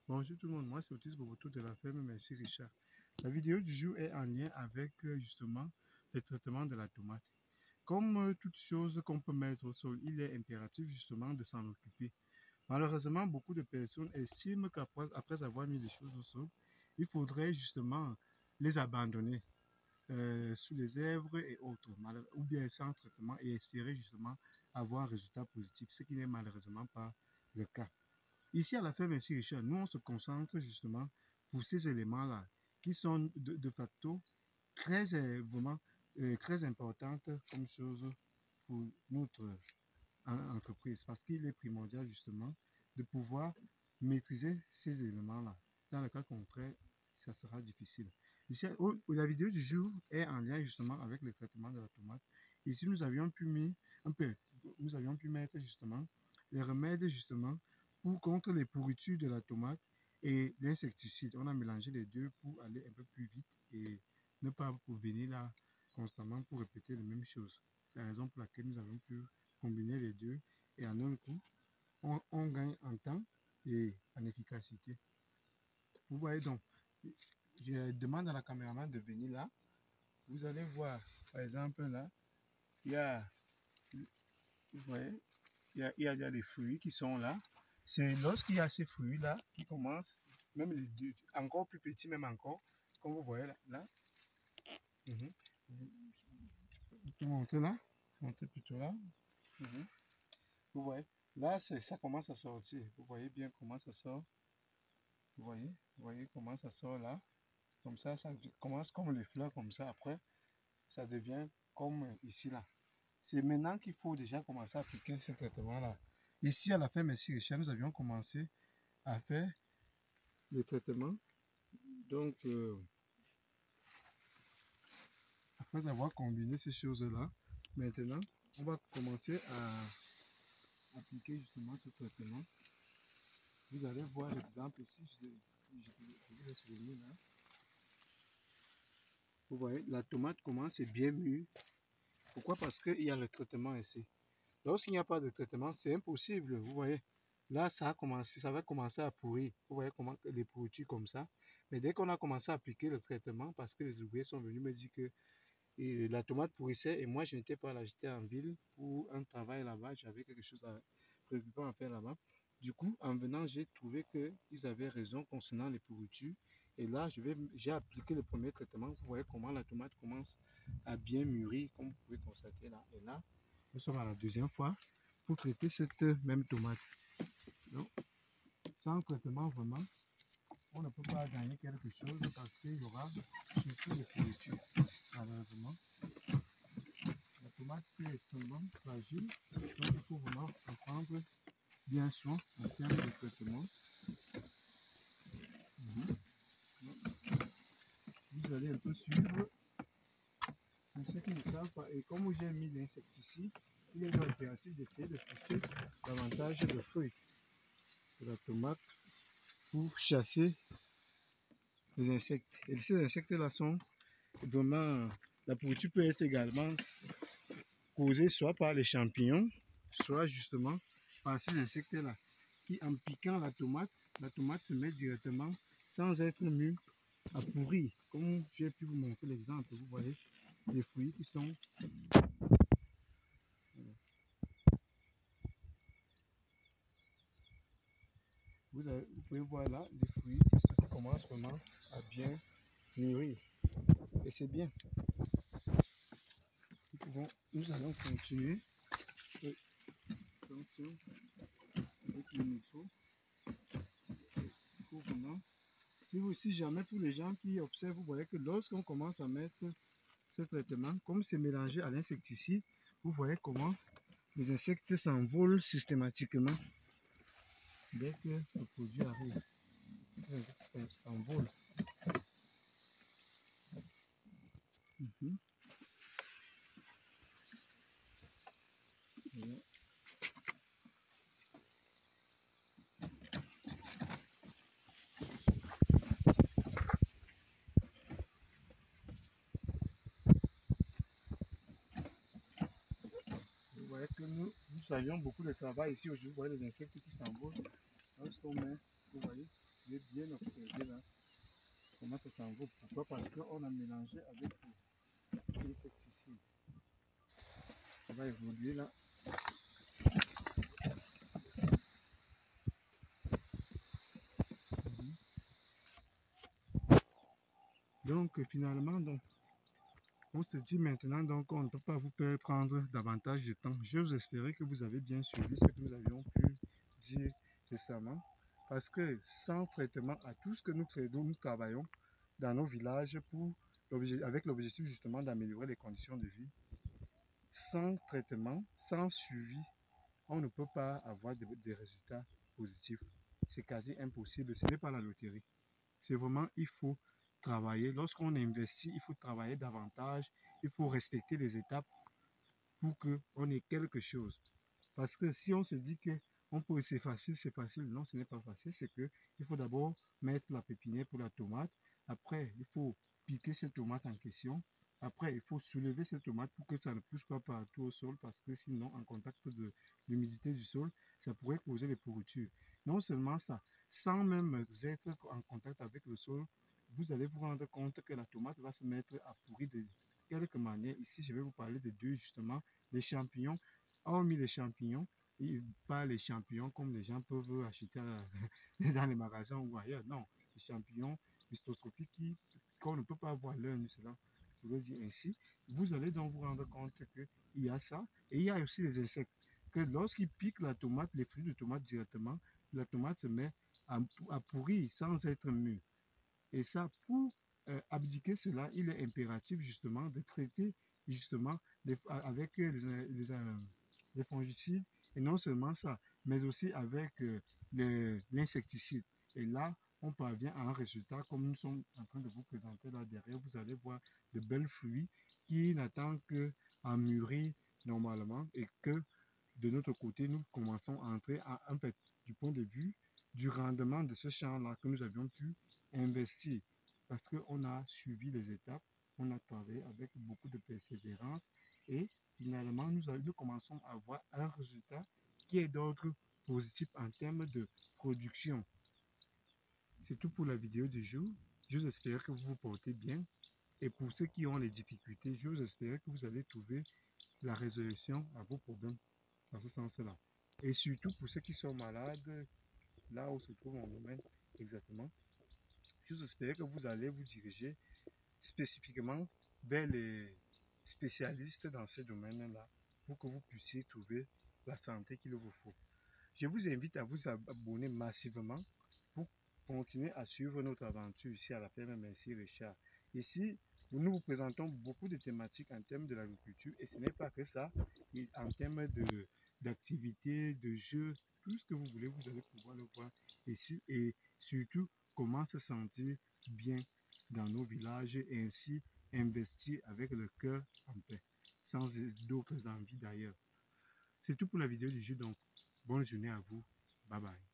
Bonjour tout le monde, moi c'est Otis Boboto de la ferme Merci Richard. La vidéo du jour est en lien avec justement le traitement de la tomate. Comme toute chose qu'on peut mettre au sol, il est impératif justement de s'en occuper. Malheureusement, beaucoup de personnes estiment qu'après avoir mis les choses au sol, il faudrait justement les abandonner sous les herbes et autres, ou bien sans traitement et espérer justement avoir un résultat positif, ce qui n'est malheureusement pas le cas. Ici, à la ferme Merci Richard, nous, on se concentre justement pour ces éléments-là qui sont de facto vraiment très importantes comme chose pour notre entreprise parce qu'il est primordial justement de pouvoir maîtriser ces éléments-là. Dans le cas contraire, ça sera difficile. Ici, la vidéo du jour est en lien justement avec le traitement de la tomate. Ici, nous avions pu mettre justement les remèdes justement contre les pourritures de la tomate et l'insecticide. On a mélangé les deux pour aller un peu plus vite et ne pas venir là constamment pour répéter les mêmes choses. C'est la raison pour laquelle nous avons pu combiner les deux et en un coup, on gagne en temps et en efficacité. Vous voyez donc, je demande à la caméraman de venir là. Vous allez voir, par exemple là, il y a, vous voyez, il y a des fruits qui sont là. C'est lorsqu'il y a ces fruits-là qui commencent, même les deux, encore plus petits, même encore, comme vous voyez là. Je peux montrer là, montrer plutôt là. Vous voyez, là, ça commence à sortir. Vous voyez bien comment ça sort. Vous voyez comment ça sort là. Comme ça commence comme les fleurs, comme ça. Après, ça devient comme ici là. C'est maintenant qu'il faut déjà commencer à appliquer ce traitement-là. Ici, à la ferme Merci Richard, nous avions commencé à faire le traitement. Donc, après avoir combiné ces choses-là, maintenant, on va commencer à appliquer justement ce traitement. Vous allez voir l'exemple ici, je vais souligner là. Vous voyez, la tomate commence bien mûre. Pourquoi? Parce qu'il y a le traitement ici. Lorsqu'il n'y a pas de traitement, c'est impossible. Vous voyez, là, ça va commencer à pourrir. Vous voyez comment les pourritures comme ça. Mais dès qu'on a commencé à appliquer le traitement, parce que les ouvriers sont venus me dire que la tomate pourrissait et moi, je n'étais pas là, j'étais en ville pour un travail là-bas. J'avais quelque chose préoccupant à faire là-bas. Du coup, en venant, j'ai trouvé qu'ils avaient raison concernant les pourritures. Et là, j'ai appliqué le premier traitement. Vous voyez comment la tomate commence à bien mûrir, comme vous pouvez constater là. Et là, nous sommes à la deuxième fois pour traiter cette même tomate. Donc, sans traitement, vraiment, on ne peut pas gagner quelque chose parce qu'il y aura surtout des pourritures. Malheureusement, la tomate, c'est extrêmement fragile. Donc, il faut vraiment en prendre bien soin en termes de traitement. Vous allez un peu suivre. Pour ceux qui ne savent pas, et comme j'ai mis l'insecticide, il est impératif d'essayer de pousser davantage de feuilles de la tomate pour chasser les insectes. Et ces insectes-là sont vraiment... La pourriture peut être également causée soit par les champignons, soit justement par ces insectes-là, qui en piquant la tomate se met directement, sans être mûre, à pourrir. Comme j'ai pu vous montrer l'exemple, vous voyez les fruits qui sont... Vous pouvez voir là les fruits qui commencent vraiment à bien mûrir. Et c'est bien. Nous allons continuer. Attention avec le micro. Si jamais tous les gens qui observent, vous voyez que lorsqu'on commence à mettre ce traitement, comme c'est mélangé à l'insecticide, vous voyez comment les insectes s'envolent systématiquement dès que le produit arrive. Ça s'envole. Voilà. Vous voyez que nous avions beaucoup de travail ici aujourd'hui. Vous voyez les insectes qui s'envolent. Lorsqu'on met, vous voyez, les bien observer là comment ça s'enveloppe. Pourquoi? Parce qu'on a mélangé avec l'insecticide. Ça va évoluer là. Donc finalement, donc, on se dit maintenant donc on ne peut pas vous faire prendre davantage de temps. J'ose espérer que vous avez bien suivi ce que nous avions pu dire récemment. Parce que sans traitement à tout ce que nous travaillons dans nos villages avec l'objectif justement d'améliorer les conditions de vie, sans traitement, sans suivi, on ne peut pas avoir des résultats positifs. C'est quasi impossible. Ce n'est pas la loterie. C'est vraiment, il faut travailler. Lorsqu'on investit, il faut travailler davantage. Il faut respecter les étapes pour qu'on ait quelque chose. Parce que si on se dit que c'est facile, non, ce n'est pas facile. C'est qu'il faut d'abord mettre la pépinière pour la tomate. Après, il faut piquer cette tomate en question. Après, il faut soulever cette tomate pour que ça ne pousse pas partout au sol, parce que sinon, en contact de l'humidité du sol, ça pourrait causer des pourritures. Non seulement ça, sans même être en contact avec le sol, vous allez vous rendre compte que la tomate va se mettre à pourrir de quelque manière. Ici, je vais vous parler de deux, justement, les champignons. Hormis les champignons, et pas les champignons comme les gens peuvent acheter dans les magasins ou ailleurs. Non, les champignons microscopiques qu'on ne peut pas voir l'œil, cela, je veux dire ainsi. Vous allez donc vous rendre compte qu'il y a ça. Et il y a aussi les insectes. Que lorsqu'ils piquent la tomate, les fruits de tomate directement, la tomate se met à pourrir sans être mûre. Et ça, pour abdiquer cela, il est impératif justement de traiter justement avec les fongicides, et non seulement ça, mais aussi avec l'insecticide. Et là, on parvient à un résultat comme nous sommes en train de vous présenter là derrière. Vous allez voir de belles fruits qui n'attendent qu'à mûrir normalement, et que de notre côté, nous commençons à entrer un peu du point de vue du rendement de ce champ-là que nous avions pu investir. Parce qu'on a suivi les étapes, on a travaillé avec beaucoup de persévérance, et finalement, nous commençons à avoir un résultat qui est d'ordre positif en termes de production. C'est tout pour la vidéo du jour. J'espère que vous vous portez bien. Et pour ceux qui ont les difficultés, j'espère que vous allez trouver la résolution à vos problèmes dans ce sens-là. Et surtout pour ceux qui sont malades, là où se trouve mon domaine exactement, j'espère que vous allez vous diriger spécifiquement vers les spécialistes dans ce domaine-là pour que vous puissiez trouver la santé qu'il vous faut. Je vous invite à vous abonner massivement pour continuer à suivre notre aventure ici à la ferme Merci Richard. Ici, nous vous présentons beaucoup de thématiques en termes de l'agriculture, et ce n'est pas que ça, en termes d'activités, de jeux, tout ce que vous voulez, vous allez pouvoir le voir ici, et surtout comment se sentir bien dans nos villages et ainsi investir avec le cœur en paix, sans d'autres envies d'ailleurs. C'est tout pour la vidéo du jour, donc bonne journée à vous, bye bye.